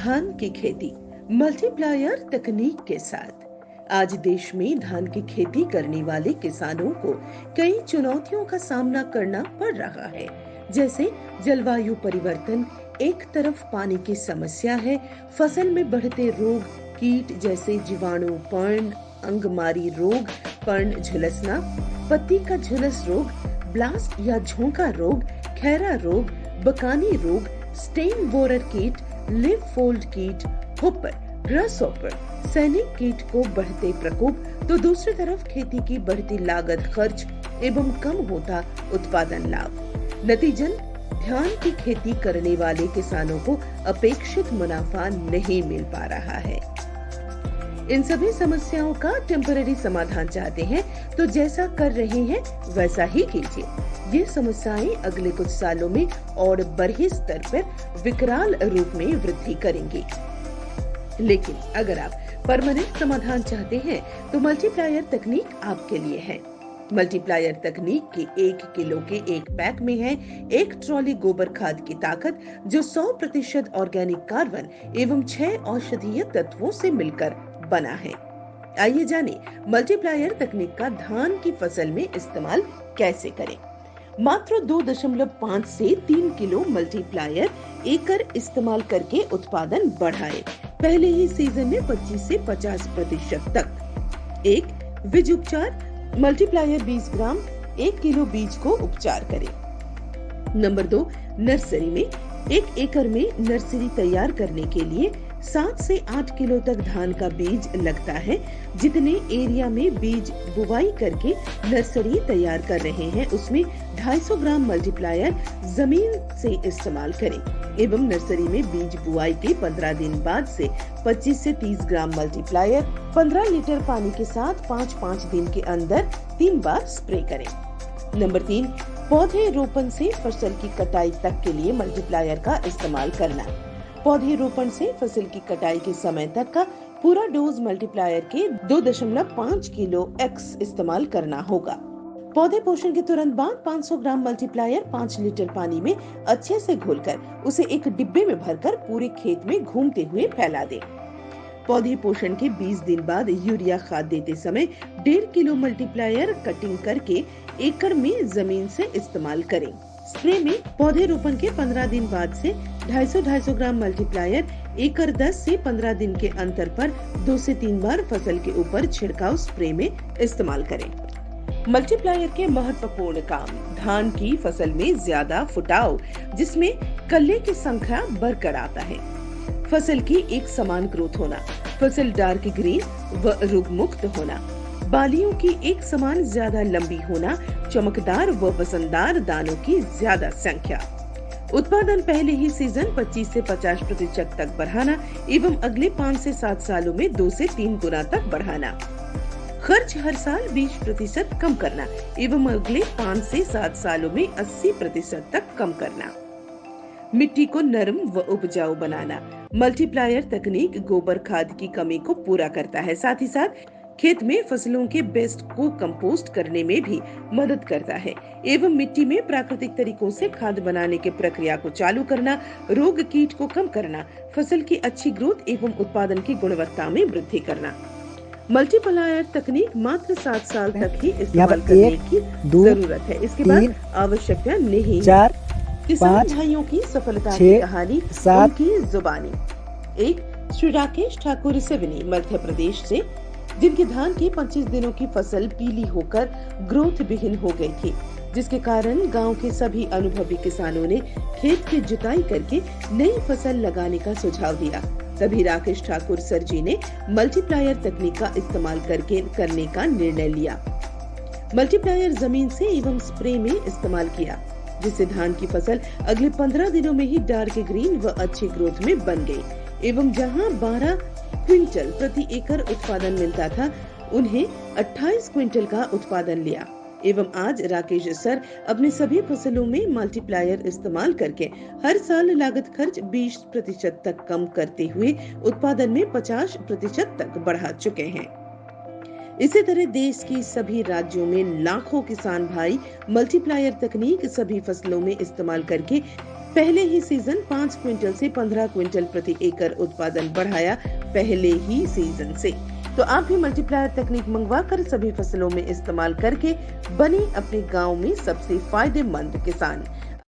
धान की खेती मल्टीप्लायर तकनीक के साथ आज देश में धान की खेती करने वाले किसानों को कई चुनौतियों का सामना करना पड़ रहा है। जैसे जलवायु परिवर्तन, एक तरफ पानी की समस्या है, फसल में बढ़ते रोग, कीट जैसे जीवाणु, पर्ण अंगमारी रोग, पर्ण झुलसना, पत्ती का झुलस रोग, ब्लास्ट या झोंका रोग, खैरा रोग, बकानी रोग, स्टेन बोरर कीट, लिव फोल्ड कीट, हुपर, ग्रासहॉपर, सैनिक कीट को बढ़ते प्रकोप, तो दूसरी तरफ खेती की बढ़ती लागत, खर्च एवं कम होता उत्पादन लाभ। नतीजन धान की खेती करने वाले किसानों को अपेक्षित मुनाफा नहीं मिल पा रहा है। इन सभी समस्याओं का टेम्पररी समाधान चाहते हैं तो जैसा कर रहे हैं वैसा ही कीजिए। ये समस्याएं अगले कुछ सालों में और बड़े स्तर पर विकराल रूप में वृद्धि करेंगी। लेकिन अगर आप परमानेंट समाधान चाहते हैं तो मल्टीप्लायर तकनीक आपके लिए है। मल्टीप्लायर तकनीक के 1 किलो के एक पैक में है 1 ट्रॉली गोबर खाद की ताकत, जो 100% ऑर्गेनिक कार्बन एवं 6 औषधीय तत्वों से मिलकर बना है। आइए जाने मल्टीप्लायर तकनीक का धान की फसल में इस्तेमाल कैसे करें। मात्र 2.5 से 3 किलो मल्टीप्लायर एकड़ इस्तेमाल करके उत्पादन बढ़ाएं। पहले ही सीजन में 25 से 50% तक। 1. बीज उपचार, मल्टीप्लायर 20 ग्राम 1 किलो बीज को उपचार करें। नंबर 2, नर्सरी में 1 एकड़ में नर्सरी तैयार करने के लिए 7 से 8 किलो तक धान का बीज लगता है। जितने एरिया में बीज बुवाई करके नर्सरी तैयार कर रहे हैं उसमें 250 ग्राम मल्टीप्लायर जमीन से इस्तेमाल करें एवं नर्सरी में बीज बुआई के 15 दिन बाद से 25 से 30 ग्राम मल्टीप्लायर 15 लीटर पानी के साथ 5-5 दिन के अंदर 3 बार स्प्रे करें। नंबर 3, पौधे रोपण से फसल की कटाई तक के लिए मल्टीप्लायर का इस्तेमाल करना। पौधे रोपण से फसल की कटाई के समय तक का पूरा डोज मल्टीप्लायर के 2.5 किलो एक्स इस्तेमाल करना होगा। पौधे पोषण के तुरंत बाद 500 ग्राम मल्टीप्लायर 5 लीटर पानी में अच्छे से घोलकर उसे एक डिब्बे में भरकर पूरे खेत में घूमते हुए फैला दें। पौधे पोषण के 20 दिन बाद यूरिया खाद देते समय 1.5 किलो मल्टीप्लायर कटिंग करके एकड़ में जमीन से इस्तेमाल करें। स्प्रे में पौधे रोपण के 15 दिन बाद से 250 ग्राम मल्टीप्लायर एकड़ 10 से 15 दिन के अंतर पर 2 से 3 बार फसल के ऊपर छिड़काव स्प्रे में इस्तेमाल करें। मल्टीप्लायर के महत्वपूर्ण काम: धान की फसल में ज्यादा फुटाव, जिसमें कल्ले की संख्या बढ़कर आता है, फसल की एक समान ग्रोथ होना, फसल डार्क ग्रीन व रोग मुक्त होना, बालियों की एक समान ज्यादा लंबी होना, चमकदार व वसंतदार दानों की ज्यादा संख्या, उत्पादन पहले ही सीजन 25 से 50% तक बढ़ाना एवं अगले 5 से 7 सालों में 2 से 3 गुना तक बढ़ाना, खर्च हर साल 20% कम करना एवं अगले 5 से 7 सालों में 80% तक कम करना, मिट्टी को नरम व उपजाऊ बनाना। मल्टीप्लायर तकनीक गोबर खाद की कमी को पूरा करता है, साथ ही साथ खेत में फसलों के वेस्ट को कंपोस्ट करने में भी मदद करता है एवं मिट्टी में प्राकृतिक तरीकों से खाद बनाने के प्रक्रिया को चालू करना, रोग कीट को कम करना, फसल की अच्छी ग्रोथ एवं उत्पादन की गुणवत्ता में वृद्धि करना। मल्टीप्लायर तकनीक मात्र 7 साल तक ही इस्तेमाल करने की जरूरत है, इसके बाद आवश्यकता नहीं है। किसान भाइयों की सफलता की कहानी उनकी जुबानी। 1. श्री राकेश ठाकुर सिवनी, मध्य प्रदेश से, जिनकी धान की 25 दिनों की फसल पीली होकर ग्रोथ विहीन हो गई थी, जिसके कारण गांव के सभी अनुभवी किसानों ने खेत की जुताई करके नई फसल लगाने का सुझाव दिया। तभी राकेश ठाकुर सर जी ने मल्टीप्लायर तकनीक का इस्तेमाल करने का निर्णय लिया। मल्टीप्लायर जमीन से एवं स्प्रे में इस्तेमाल किया, जिससे धान की फसल अगले 15 दिनों में ही डार्क ग्रीन व अच्छी ग्रोथ में बन गई एवं जहां 12 क्विंटल प्रति एकड़ उत्पादन मिलता था, उन्हें 28 क्विंटल का उत्पादन लिया एवं आज राकेश सर अपने सभी फसलों में मल्टीप्लायर इस्तेमाल करके हर साल लागत खर्च 20% तक कम करते हुए उत्पादन में 50% तक बढ़ा चुके हैं। इसी तरह देश की सभी राज्यों में लाखों किसान भाई मल्टीप्लायर तकनीक सभी फसलों में इस्तेमाल करके पहले ही सीजन 5 क्विंटल से 15 क्विंटल प्रति एकड़ उत्पादन बढ़ाया पहले ही सीजन से। तो आप भी मल्टीप्लायर तकनीक मंगवाकर सभी फसलों में इस्तेमाल करके बने अपने गांव में सबसे फायदेमंद किसान।